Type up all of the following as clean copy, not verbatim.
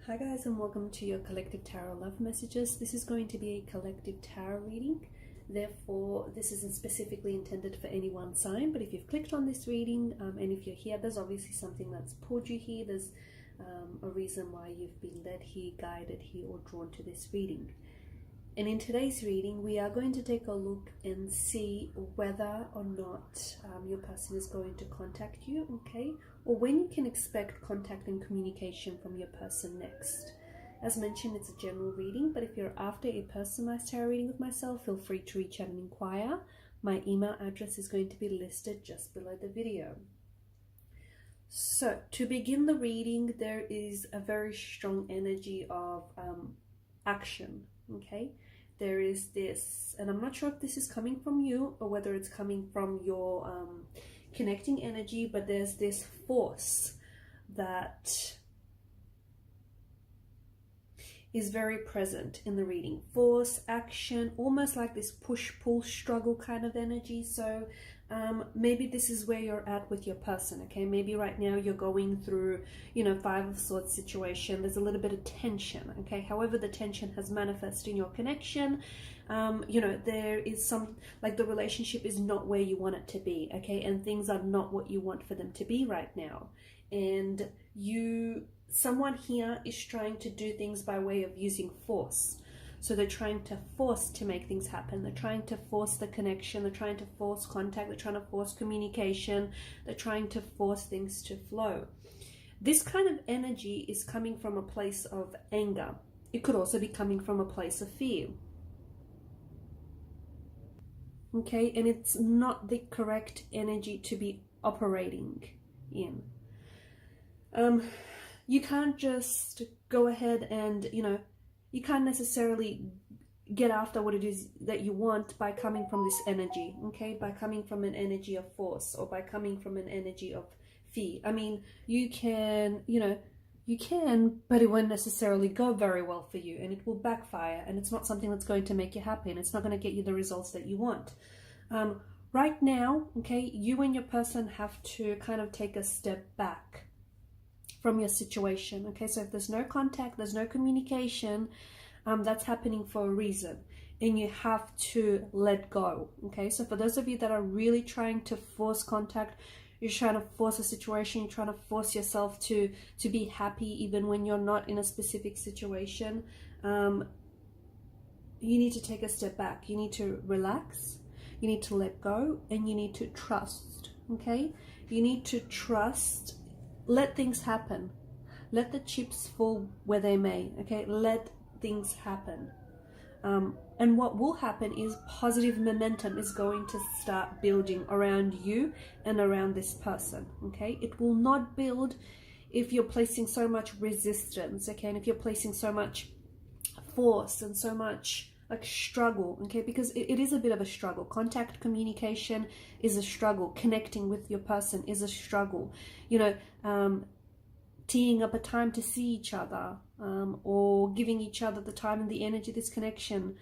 Hi guys, and welcome to your collective tarot love messages. This is going to be a collective tarot reading. Therefore, this isn't specifically intended for any one sign, but if you've clicked on this reading and if you're here, there's obviously something that's pulled you here. There's a reason why you've been led here, guided here, or drawn to this reading. And in today's reading, we are going to take a look and see whether or not your person is going to contact you, okay? Or when you can expect contact and communication from your person next. As mentioned, it's a general reading, but if you're after a personalized tarot reading with myself, feel free to reach out and inquire. My email address is going to be listed just below the video. So, to begin the reading, there is a very strong energy of action, okay? There is this, and I'm not sure if this is coming from you or whether it's coming from your connecting energy, but there's this force that is very present in the reading. Force, action, almost like this push-pull struggle kind of energy. So maybe this is where you're at with your person, okay? Maybe right now you're going through, Five of Swords situation. There's a little bit of tension, okay? However, the tension has manifested in your connection. There is some, like the relationship is not where you want it to be, okay? And things are not what you want for them to be right now. And someone here is trying to do things by way of using force. So they're trying to force to make things happen. They're trying to force the connection. They're trying to force contact. They're trying to force communication. They're trying to force things to flow. This kind of energy is coming from a place of anger. It could also be coming from a place of fear. Okay, and it's not the correct energy to be operating in. You can't just go ahead and, you can't necessarily get after what it is that you want by coming from this energy, okay? By coming from an energy of force or by coming from an energy of fear. I mean, you can, but it won't necessarily go very well for you, and it will backfire, and it's not something that's going to make you happy, and it's not going to get you the results that you want. Right now, okay, you and your person have to kind of take a step back from your situation, okay? So if there's no contact, there's no communication, that's happening for a reason, and you have to let go, okay? So for those of you that are really trying to force contact, you're trying to force a situation, you're trying to force yourself to be happy even when you're not in a specific situation, you need to take a step back. You need to relax, you need to let go, and you need to trust, okay? You need to trust. Let things happen. Let the chips fall where they may, okay? Let things happen. And what will happen is positive momentum is going to start building around you and around this person, okay? It will not build if you're placing so much resistance, okay? And if you're placing so much force and so much like struggle, okay? Because it is a bit of a struggle. Contact, communication is a struggle. Connecting with your person is a struggle. Teeing up a time to see each other, or giving each other the time and the energy this connection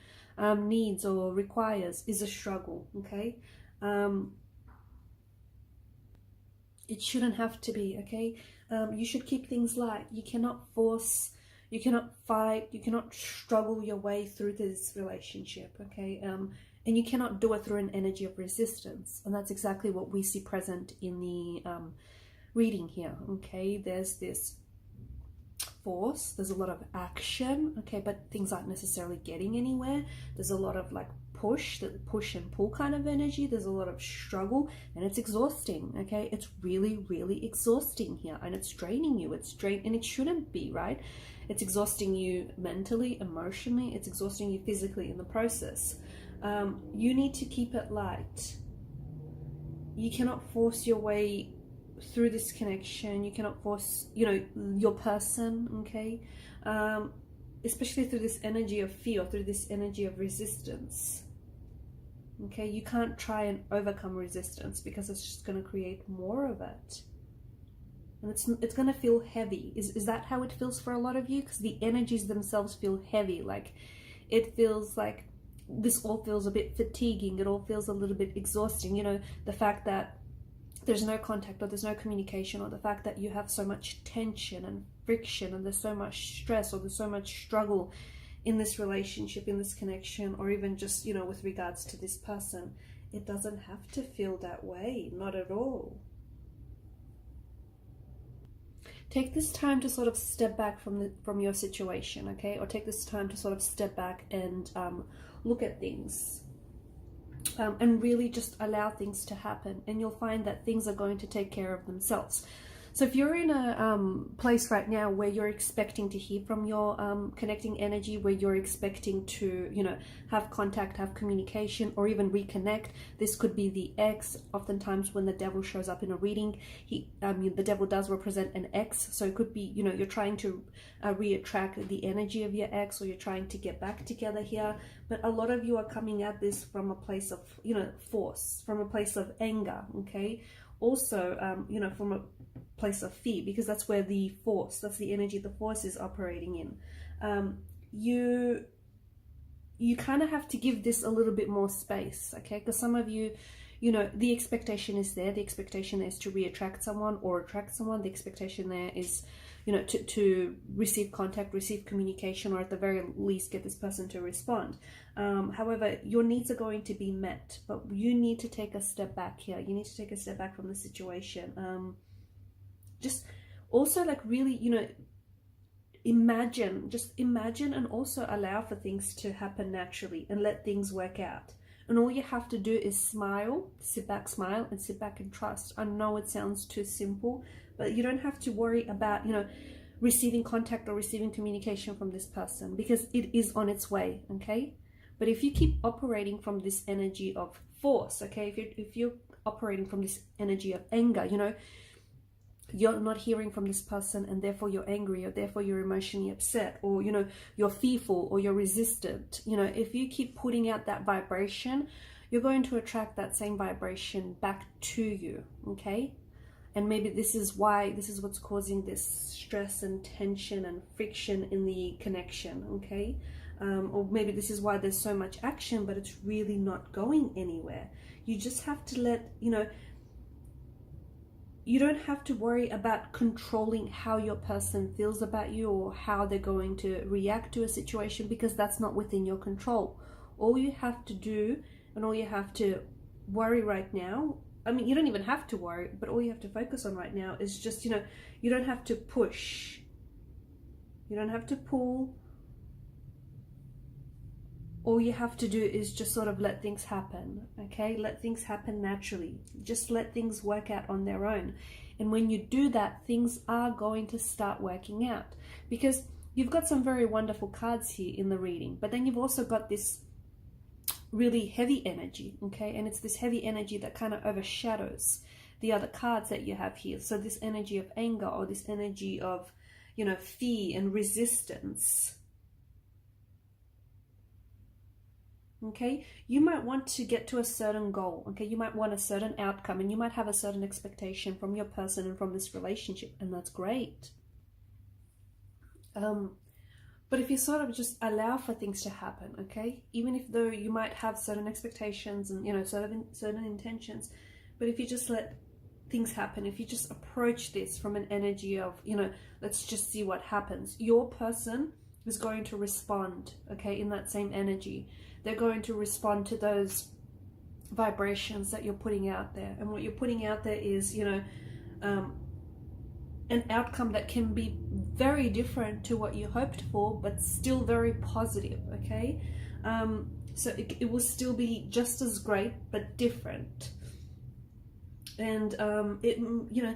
needs or requires is a struggle, okay? It shouldn't have to be, okay? You should keep things light. You cannot force, you cannot fight, you cannot struggle your way through this relationship, okay? And you cannot do it through an energy of resistance. And that's exactly what we see present in the reading here, okay? There's this force, there's a lot of action, okay, but things aren't necessarily getting anywhere. There's a lot of like push and pull kind of energy. There's a lot of struggle, and it's exhausting, okay? It's really, really exhausting here, and it's draining you. And it shouldn't be, right? It's exhausting you mentally, emotionally. It's exhausting you physically in the process. You need to keep it light. You cannot force your way through this connection. You cannot force, your person, okay? Especially through this energy of fear, or through this energy of resistance. Okay, you can't try and overcome resistance because it's just going to create more of it. And it's going to feel heavy. Is that how it feels for a lot of you? Because the energies themselves feel heavy. Like, it feels like this all feels a bit fatiguing. It all feels a little bit exhausting. The fact that there's no contact, or there's no communication, or the fact that you have so much tension and friction and there's so much stress or there's so much struggle in this relationship, in this connection, or even just, you know, with regards to this person. It doesn't have to feel that way, not at all. Take this time to sort of step back from your situation, okay? Or take this time to sort of step back and look at things. And really just allow things to happen, and you'll find that things are going to take care of themselves. So if you're in a place right now where you're expecting to hear from your connecting energy, where you're expecting to, you know, have contact, have communication, or even reconnect, this could be the ex. Oftentimes when the devil shows up in a reading, the devil does represent an ex. So it could be, you know, you're trying to re-attract the energy of your ex, or you're trying to get back together here. But a lot of you are coming at this from a place of, you know, force, from a place of anger, okay? Also, you know, from a place of fear, because that's where the force, that's the energy the force is operating in. You kind of have to give this a little bit more space, okay? Because some of you, you know, the expectation is there. The expectation is to re-attract someone or attract someone. The expectation there is, you know, to receive contact, receive communication, or at the very least get this person to respond. However, your needs are going to be met, but you need to take a step back here. You need to take a step back from the situation. Just also, like, really, you know, just imagine and also allow for things to happen naturally and let things work out. And all you have to do is smile, sit back, smile, and sit back and trust. I know it sounds too simple, but you don't have to worry about, you know, receiving contact or receiving communication from this person, because it is on its way, okay? But if you keep operating from this energy of force, okay, if you're operating from this energy of anger, you know, you're not hearing from this person and therefore you're angry, or therefore you're emotionally upset, or, you know, you're fearful or you're resistant. You know, if you keep putting out that vibration, you're going to attract that same vibration back to you, okay? And maybe this is what's causing this stress and tension and friction in the connection, okay? Or maybe this is why there's so much action, but it's really not going anywhere. You just have to let, you know, you don't have to worry about controlling how your person feels about you or how they're going to react to a situation, because that's not within your control. All you have to do and all you have to worry right now, I mean, you don't even have to worry, but all you have to focus on right now is just, you know, you don't have to push. You don't have to pull. All you have to do is just sort of let things happen, okay? Let things happen naturally. Just let things work out on their own. And when you do that, things are going to start working out, because you've got some very wonderful cards here in the reading, but then you've also got this really heavy energy, okay? And it's this heavy energy that kind of overshadows the other cards that you have here. So this energy of anger, or this energy of, you know, fear and resistance. Okay, you might want to get to a certain goal, okay? You might want a certain outcome, and you might have a certain expectation from your person and from this relationship, and that's great. But if you sort of just allow for things to happen, okay? Even if though you might have certain expectations and, you know, certain intentions, but if you just let things happen, if you just approach this from an energy of, you know, let's just see what happens, your person is going to respond, okay, in that same energy. They're going to respond to those vibrations that you're putting out there. And what you're putting out there is, you know, an outcome that can be very different to what you hoped for, but still very positive, okay? So it will still be just as great, but different. And, you know,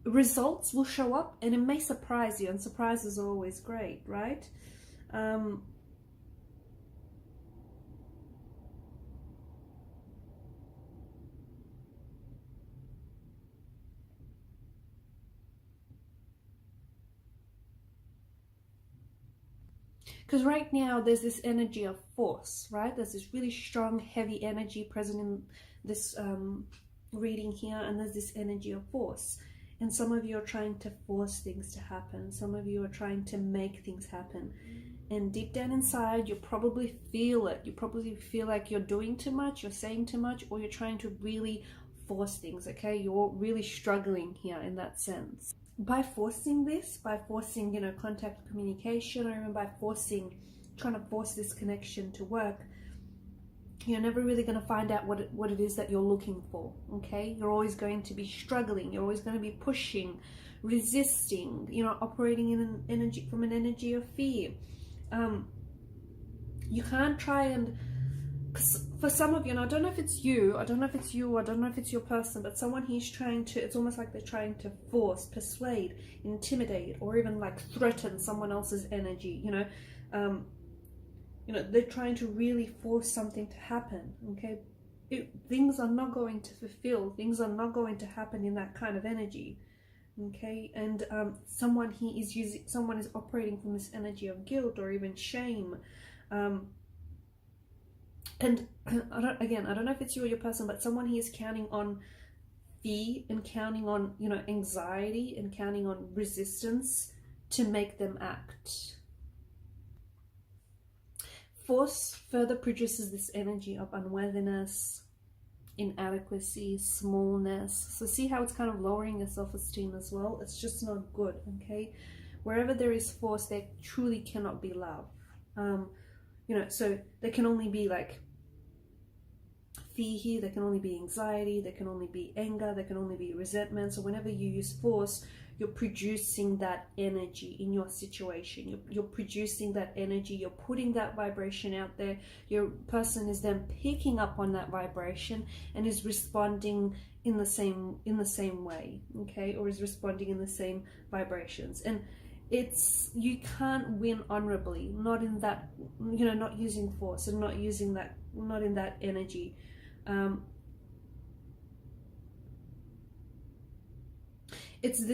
results will show up, and it may surprise you, and surprises are always great, right? Because right now there's this energy of force, right? There's this really strong, heavy energy present in this reading here, and there's this energy of force. And some of you are trying to force things to happen. Some of you are trying to make things happen. And deep down inside, you probably feel it. You probably feel like you're doing too much, you're saying too much, or you're trying to really force things, okay? You're really struggling here in that sense. by forcing this, by forcing, you know, contact, communication, or even by trying to force this connection to work, you're never really going to find out what it is that you're looking for. Okay, you're always going to be struggling, you're always going to be pushing, resisting, you know, operating in an energy of fear. You can't try and, for some of you, and I don't know if it's you, I don't know if it's your person, but someone he's trying to, it's almost like they're trying to force, persuade, intimidate, or even like threaten someone else's energy, you know. They're trying to really force something to happen, okay? Things are not going to fulfill, things are not going to happen in that kind of energy, okay? And someone is operating from this energy of guilt or even shame. And I don't know if it's you or your person, but someone here is counting on fear and counting on, you know, anxiety and counting on resistance to make them act. Force further produces this energy of unworthiness, inadequacy, smallness. So see how it's kind of lowering your self-esteem as well? It's just not good, okay? Wherever there is force, there truly cannot be love. So there can only be like fear here, there can only be anxiety, there can only be anger, there can only be resentment. So whenever you use force, you're producing that energy in your situation. You're producing that energy, you're putting that vibration out there. Your person is then picking up on that vibration and is responding in the same way, okay? Or is responding in the same vibrations. And you can't win honorably, not in that, you know, not using force and not using that, not in that energy. It's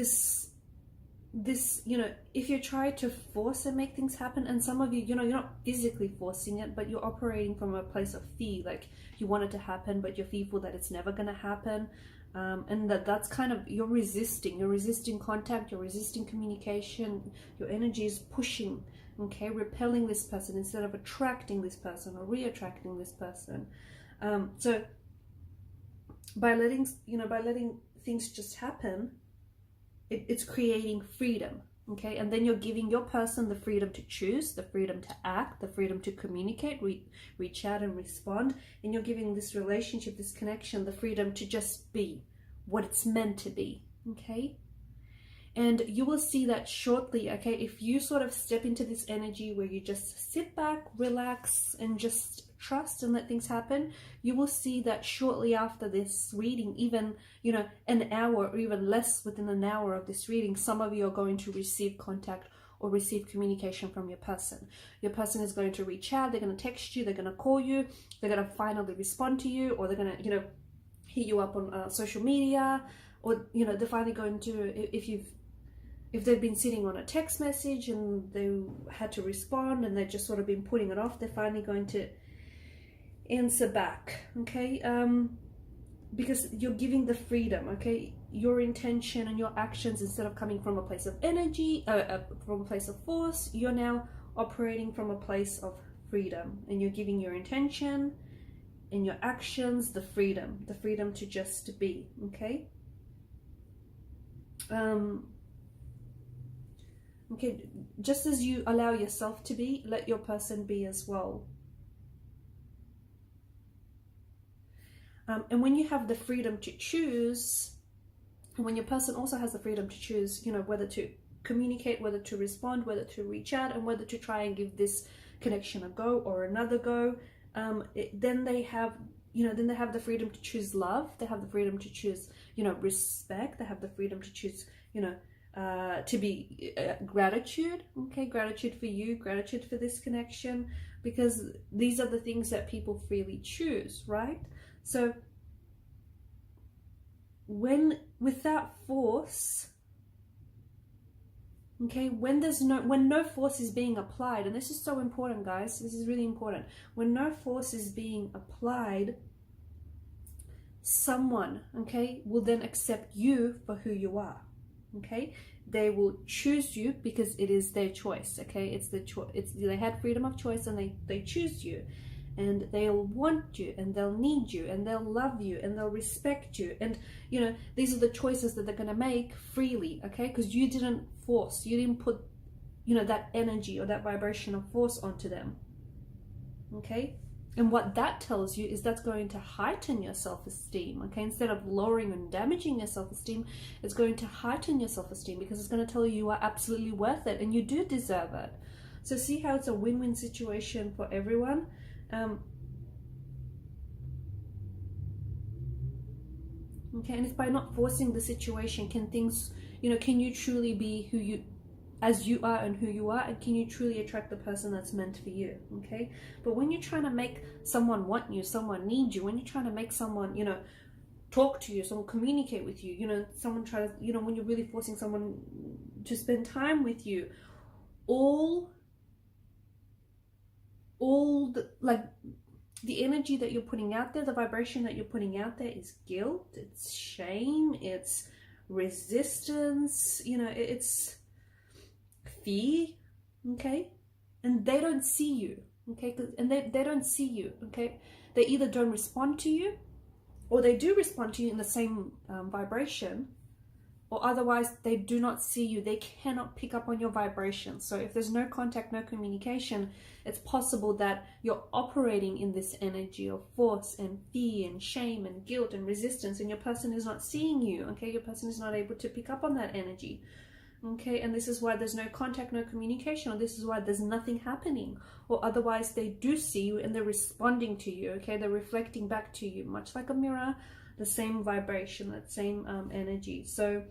this, you know, if you try to force and make things happen, and some of you, you know, you're not physically forcing it, but you're operating from a place of fear, like you want it to happen, but you're fearful that it's never going to happen. And that's kind of, you're resisting contact, you're resisting communication, your energy is pushing, okay, repelling this person instead of attracting this person or re-attracting this person. So by letting things just happen, it's creating freedom, okay? And then you're giving your person the freedom to choose, the freedom to act, the freedom to communicate, reach out and respond. And you're giving this relationship, this connection, the freedom to just be what it's meant to be, okay? And you will see that shortly, okay? If you sort of step into this energy where you just sit back, relax, and just trust and let things happen, you will see that shortly after this reading, even, you know, an hour or even less within an hour of this reading, some of you are going to receive contact or receive communication from your person. Your person is going to reach out, they're going to text you, they're going to call you, they're going to finally respond to you, or they're going to, you know, hit you up on social media, or, you know, they're finally going to, if they've been sitting on a text message and they had to respond and they've just sort of been putting it off, they're finally going to answer back, okay? Because you're giving the freedom, okay? Your intention and your actions, instead of coming from a place of energy, from a place of force, you're now operating from a place of freedom, and you're giving your intention and your actions the freedom to just be, okay? Okay, just as you allow yourself to be, let your person be as well. And when you have the freedom to choose, and when your person also has the freedom to choose, you know, whether to communicate, whether to respond, whether to reach out, and whether to try and give this connection a go or another go, then they have, you know, then they have the freedom to choose love. They have the freedom to choose, you know, respect. They have the freedom to choose, you know, to be gratitude, okay? Gratitude for you, gratitude for this connection, because these are the things that people freely choose, right? So without force, okay, when no force is being applied, and this is so important, guys, this is really important. When no force is being applied, someone, okay, will then accept you for who you are, okay? They will choose you because it is their choice, okay? It's the choice. They had freedom of choice, and they choose you. and they'll want you, and they'll need you, and they'll love you, and they'll respect you. And you know, these are the choices that they're going to make freely, okay? Because you didn't force, you didn't put, you know, that energy or that vibration of force onto them, okay? And what that tells you is that's going to heighten your self-esteem, okay? Instead of lowering and damaging your self-esteem, it's going to heighten your self-esteem, because it's going to tell you you are absolutely worth it and you do deserve it. So see how it's a win-win situation for everyone. Okay, and it's by not forcing the situation, can things, you know, can you truly be who you, as you are and who you are, and can you truly attract the person that's meant for you, okay? But when you're trying to make someone want you, someone need you, when you're trying to make someone, you know, talk to you, someone communicate with you, you know, someone try to, you know, when you're really forcing someone to spend time with you, all the, like, the energy that you're putting out there, the vibration that you're putting out there is guilt, it's shame, it's resistance, you know, it's fear, okay? And they don't see you, okay? And they don't see you, okay? They either don't respond to you, or they do respond to you in the same vibration, or otherwise they do not see you. They cannot pick up on your vibration. So if there's no contact, no communication, it's possible that you're operating in this energy of force and fear and shame and guilt and resistance, and your person is not seeing you, okay? Your person is not able to pick up on that energy, okay? And this is why there's no contact, no communication, or this is why there's nothing happening, or otherwise they do see you and they're responding to you, okay? They're reflecting back to you, much like a mirror, the same vibration, that same energy. So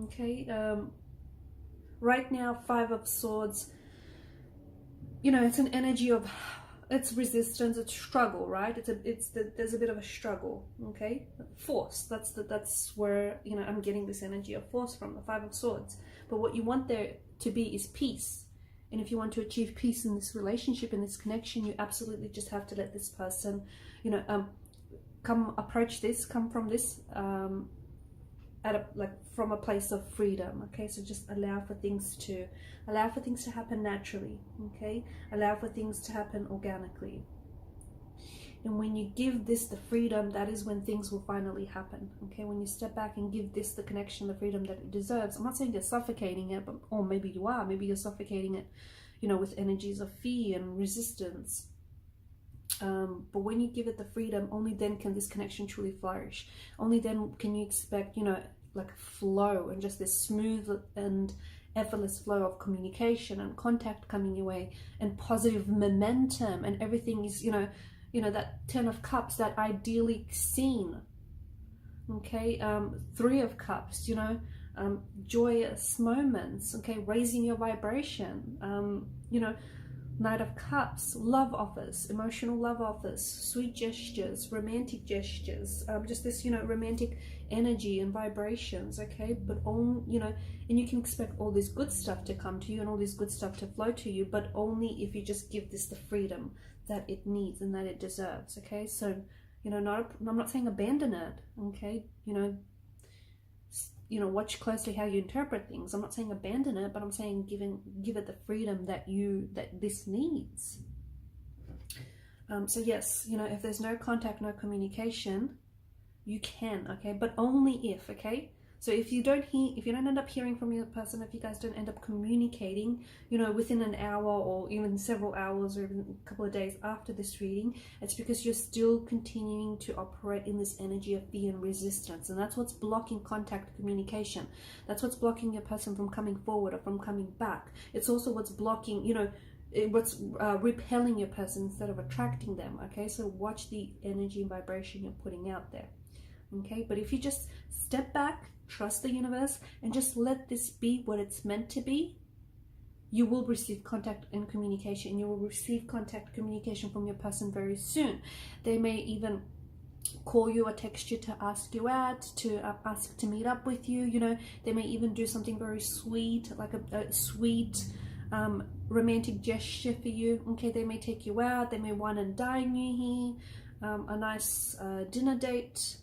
okay, right now, Five of Swords, you know, it's an energy of, it's resistance, it's struggle, right? There's a bit of a struggle, okay? Force, that's where, you know, I'm getting this energy of force from, the Five of Swords. But what you want there to be is peace. And if you want to achieve peace in this relationship, in this connection, you absolutely just have to let this person, you know, come from this from a place of freedom, okay? So just allow for things to happen naturally, okay? Allow for things to happen organically. And when you give this the freedom, that is when things will finally happen, okay? When you step back and give this the connection, the freedom that it deserves. I'm not saying you're suffocating it, but, or maybe you are. Maybe you're suffocating it, you know, with energies of fear and resistance. But when you give it the freedom, only then can this connection truly flourish. Only then can you expect, you know, like flow and just this smooth and effortless flow of communication and contact coming your way and positive momentum, and everything is, you know, that 10 of Cups, that ideally scene, okay? Three of Cups, you know, joyous moments, okay? Raising your vibration, you know, Knight of Cups, love offers, emotional love offers, sweet gestures, romantic gestures, just this, you know, romantic energy and vibrations, okay? But all, you know, and you can expect all this good stuff to come to you and all this good stuff to flow to you, but only if you just give this the freedom that it needs and that it deserves, okay? So, you know, I'm not saying abandon it, okay? You know, watch closely how you interpret things. I'm not saying abandon it, but I'm saying give it the freedom that this needs. So yes, you know, if there's no contact, no communication, you can, okay? But only if, okay? So if you don't end up hearing from your person, if you guys don't end up communicating, you know, within an hour or even several hours or even a couple of days after this reading, it's because you're still continuing to operate in this energy of fear and resistance. And that's what's blocking contact communication. That's what's blocking your person from coming forward or from coming back. It's also what's blocking, you know, what's repelling your person instead of attracting them, okay? So watch the energy and vibration you're putting out there, okay? But if you just step back, trust the universe, and just let this be what it's meant to be, you will receive contact and communication. You will receive contact communication from your person very soon. They may even call you or text you to ask you out, to ask to meet up with you. You know, they may even do something very sweet, like a sweet romantic gesture for you, okay? They may take you out, they may wine and dine you here, a nice dinner date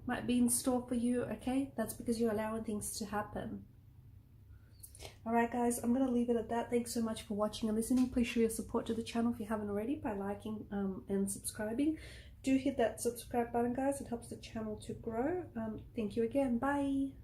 might be in store for you, okay? That's because you're allowing things to happen. Alright guys, I'm going to leave it at that. Thanks so much for watching and listening. Please show your support to the channel if you haven't already by liking and subscribing. Do hit that subscribe button guys, it helps the channel to grow. Thank you again, bye!